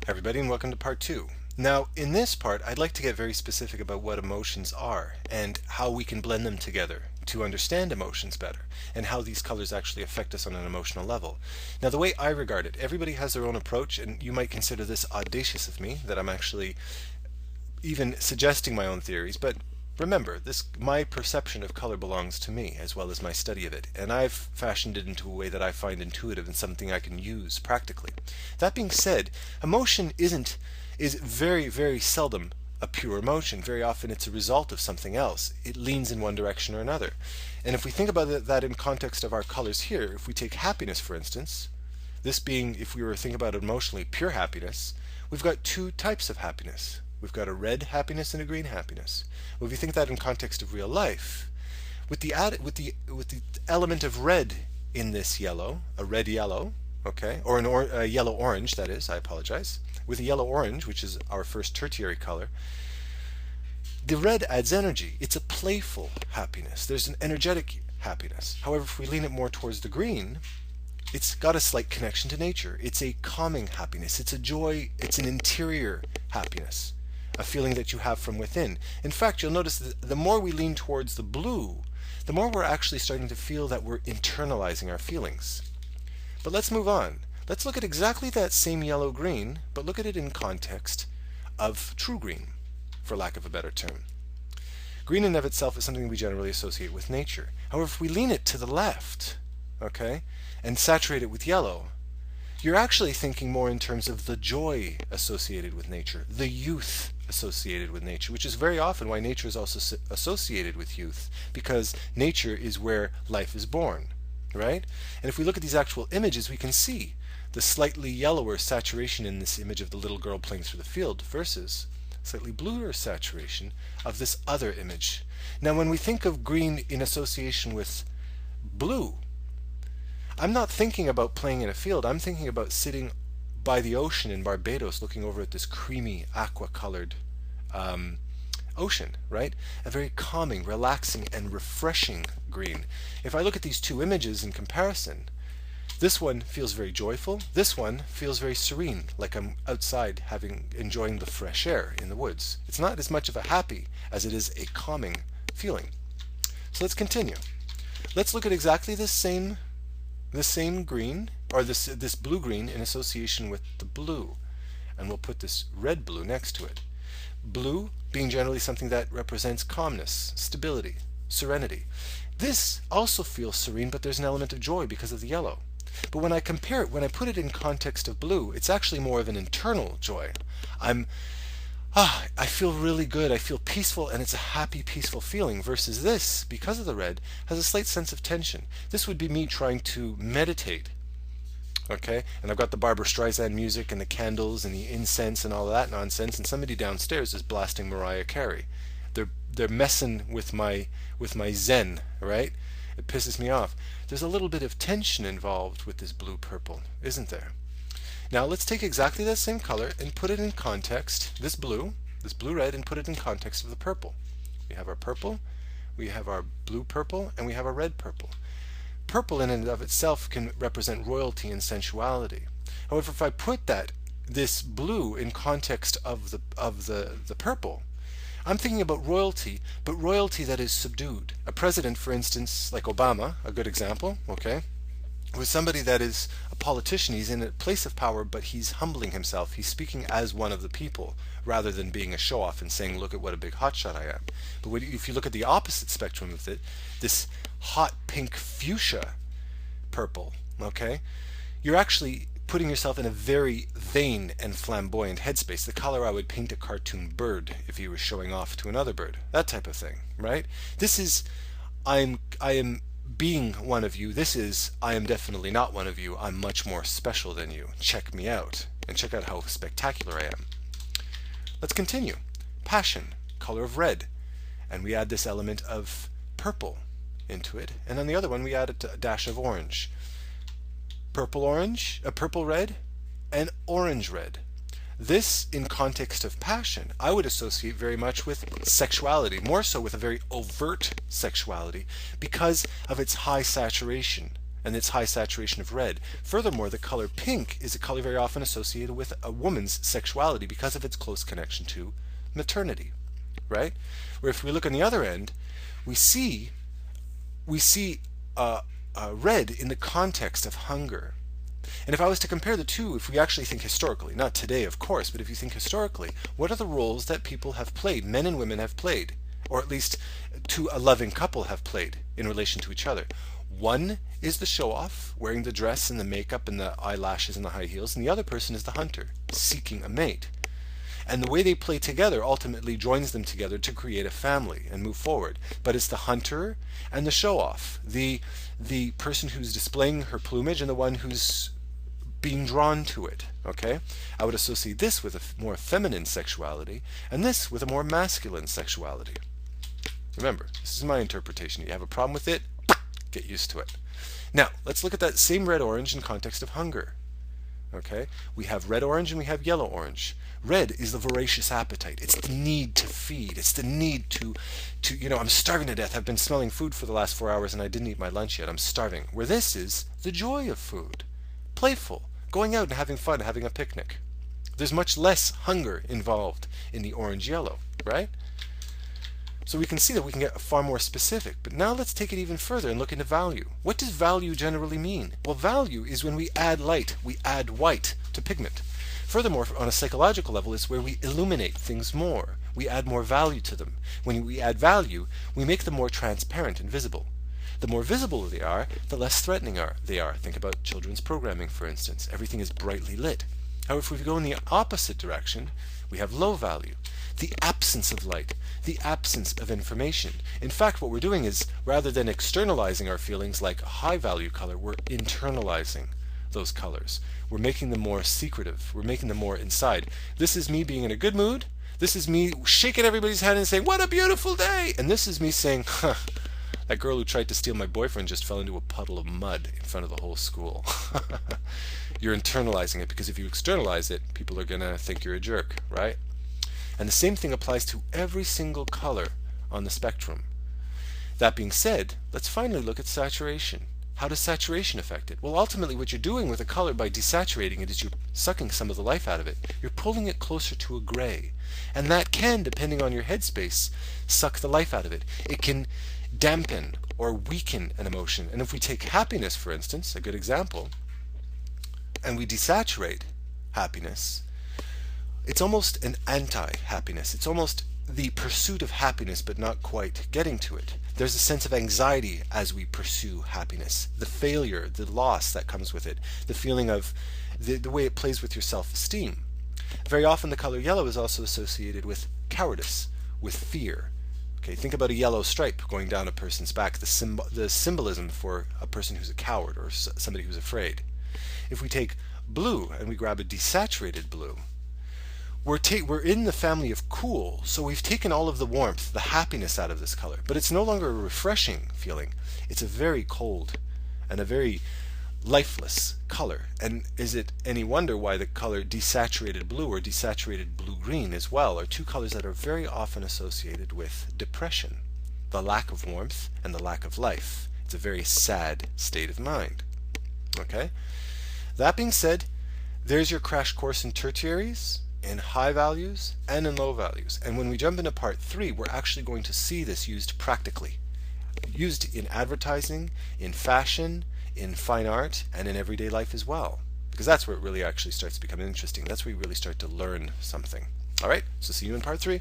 Everybody, and welcome to part 2. Now, in this part, I'd like to get very specific about what emotions are and how we can blend them together to understand emotions better and how these colors actually affect us on an emotional level. Now, the way I regard it, everybody has their own approach, and you might consider this audacious of me, that I'm actually even suggesting my own theories, but remember, my perception of color belongs to me as well as my study of it, and I've fashioned it into a way that I find intuitive and something I can use practically. That being said, emotion is very, very seldom a pure emotion. Very often it's a result of something else. It leans in one direction or another. And if we think about that in context of our colors here, if we take happiness for instance, this being, if we were thinking about it emotionally, pure happiness, we've got two types of happiness. We've got a red happiness and a green happiness. Well, if you think that in context of real life, with the element of red in this yellow, a red yellow, okay, or a yellow orange, that is, I apologize, with a yellow orange, which is our first tertiary color, the red adds energy. It's a playful happiness. There's an energetic happiness. However, if we lean it more towards the green, it's got a slight connection to nature. It's a calming happiness. It's a joy. It's an interior happiness, a feeling that you have from within. In fact, you'll notice that the more we lean towards the blue, the more we're actually starting to feel that we're internalizing our feelings. But let's move on. Let's look at exactly that same yellow-green, but look at it in context of true green, for lack of a better term. Green in of itself is something we generally associate with nature. However, if we lean it to the left, okay, and saturate it with yellow, you're actually thinking more in terms of the joy associated with nature, the youth associated with nature, which is very often why nature is also associated with youth, because nature is where life is born, right? And if we look at these actual images, we can see the slightly yellower saturation in this image of the little girl playing through the field versus slightly bluer saturation of this other image. Now, when we think of green in association with blue, I'm not thinking about playing in a field. I'm thinking about sitting by the ocean in Barbados looking over at this creamy aqua-colored ocean, right? A very calming, relaxing, and refreshing green. If I look at these two images in comparison, this one feels very joyful. This one feels very serene, like I'm outside enjoying the fresh air in the woods. It's not as much of a happy as it is a calming feeling. So let's continue. Let's look at exactly the same green, or this blue-green in association with the blue. And we'll put this red-blue next to it. Blue being generally something that represents calmness, stability, serenity. This also feels serene, but there's an element of joy because of the yellow. But when I compare it, when I put it in context of blue, it's actually more of an internal joy. I feel really good, I feel peaceful, and it's a happy, peaceful feeling, versus this, because of the red, has a slight sense of tension. This would be me trying to meditate, okay? And I've got the Barbra Streisand music and the candles and the incense and all of that nonsense, and somebody downstairs is blasting Mariah Carey. They're messing with my zen, right? It pisses me off. There's a little bit of tension involved with this blue-purple, isn't there? Now let's take exactly that same color and put it in context, this blue-red, and put it in context of the purple. We have our purple, we have our blue-purple, and we have our red-purple. Purple in and of itself can represent royalty and sensuality. However, if I put this blue in context of the purple, I'm thinking about royalty, but royalty that is subdued. A president, for instance, like Obama, a good example, okay, was somebody that is a politician. He's in a place of power, but he's humbling himself. He's speaking as one of the people, rather than being a show-off and saying, look at what a big hotshot I am. But if you look at the opposite spectrum of it, this hot pink fuchsia purple, okay, you're actually putting yourself in a very vain and flamboyant headspace, the color I would paint a cartoon bird if he was showing off to another bird, that type of thing, right? This is, I am being one of you. This is, I am definitely not one of you. I'm much more special than you. Check me out, and check out how spectacular I am. Let's continue. Passion, color of red, and we add this element of purple into it, and on the other one we add a dash of orange. Purple red, and orange red. This, in context of passion, I would associate very much with sexuality, more so with a very overt sexuality, because of its high saturation and its high saturation of red. Furthermore, the color pink is a color very often associated with a woman's sexuality because of its close connection to maternity, right? Where if we look on the other end, we see red in the context of hunger. And if I was to compare the two, if we actually think historically, not today of course, but if you think historically, what are the roles that people have played, men and women have played, or at least a loving couple have played in relation to each other? One is the show-off, wearing the dress and the makeup and the eyelashes and the high heels, and the other person is the hunter, seeking a mate. And the way they play together ultimately joins them together to create a family and move forward. But it's the hunter and the show-off, the person who's displaying her plumage and the one who's being drawn to it, okay? I would associate this with a more feminine sexuality and this with a more masculine sexuality. Remember, this is my interpretation. You have a problem with it, get used to it. Now, let's look at that same red-orange in context of hunger. Okay? We have red-orange and we have yellow-orange. Red is the voracious appetite. It's the need to feed. It's the need to, I'm starving to death. I've been smelling food for the last 4 hours and I didn't eat my lunch yet. I'm starving. Where this is the joy of food. Playful. Going out and having fun, having a picnic. There's much less hunger involved in the orange-yellow, right? So we can see that we can get far more specific. But now let's take it even further and look into value. What does value generally mean? Well, value is when we add light, we add white to pigment. Furthermore, on a psychological level, it's where we illuminate things more. We add more value to them. When we add value, we make them more transparent and visible. The more visible they are, the less threatening they are. Think about children's programming, for instance. Everything is brightly lit. However, if we go in the opposite direction, we have low value. The absence of light, the absence of information. In fact, what we're doing is, rather than externalizing our feelings like a high value color, we're internalizing those colors. We're making them more secretive. We're making them more inside. This is me being in a good mood. This is me shaking everybody's hand and saying, "What a beautiful day!" And this is me saying, "Huh, that girl who tried to steal my boyfriend just fell into a puddle of mud in front of the whole school." You're internalizing it, because if you externalize it, people are going to think you're a jerk, right? And the same thing applies to every single color on the spectrum. That being said, let's finally look at saturation. How does saturation affect it? Well, ultimately what you're doing with a color by desaturating it is you're sucking some of the life out of it. You're pulling it closer to a gray. And that can, depending on your headspace, suck the life out of it. It can dampen or weaken an emotion. And if we take happiness, for instance, a good example, and we desaturate happiness, it's almost an anti-happiness. It's almost the pursuit of happiness, but not quite getting to it. There's a sense of anxiety as we pursue happiness. The failure, the loss that comes with it, the feeling of the way it plays with your self-esteem. Very often the color yellow is also associated with cowardice, with fear. Okay, think about a yellow stripe going down a person's back, the symbolism for a person who's a coward or somebody who's afraid. If we take blue and we grab a desaturated blue, we're in the family of cool, so we've taken all of the warmth, the happiness out of this color. But it's no longer a refreshing feeling. It's a very cold and a very lifeless color. And is it any wonder why the color desaturated blue or desaturated blue-green as well are two colors that are very often associated with depression, the lack of warmth and the lack of life. It's a very sad state of mind. Okay? That being said, there's your crash course in tertiaries, in high values, and in low values. And when we jump into part 3, we're actually going to see this used practically. Used in advertising, in fashion, in fine art, and in everyday life as well. Because that's where it really actually starts to become interesting. That's where you really start to learn something. Alright, so see you in part 3.